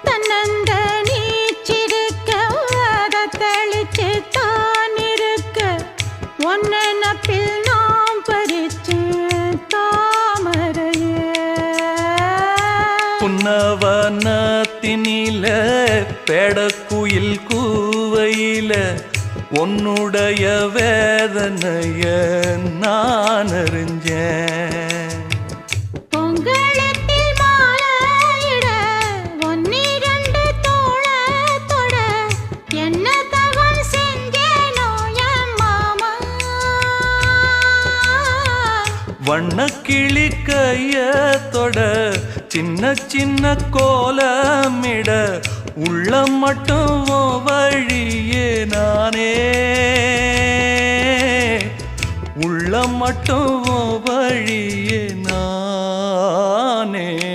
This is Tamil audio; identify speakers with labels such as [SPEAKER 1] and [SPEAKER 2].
[SPEAKER 1] தன்னந்த நீச்சிருக்க அதை தெளிச்சு தான் இருக்க ஒன்ன நப்பில் நாம் பறிச்சு தாமரைய
[SPEAKER 2] புன்னவனத்தினில பெடக்குயில் கூவையில உன்னுடைய வேதனைய நான் அறிஞ்சேன்.
[SPEAKER 1] பொங்கலத்தில் மாலையிட ஒன்னிரண்டு தோளத்தொட என்ன தவம் செஞ்சேனோ என் மாமா.
[SPEAKER 2] வண்ணக்கிளி கையத்தொட சின்ன சின்ன கோலமிட உள்ளம் மட்டும் வழியே நானே உள்ளம் மட்டும் வழியே நானே.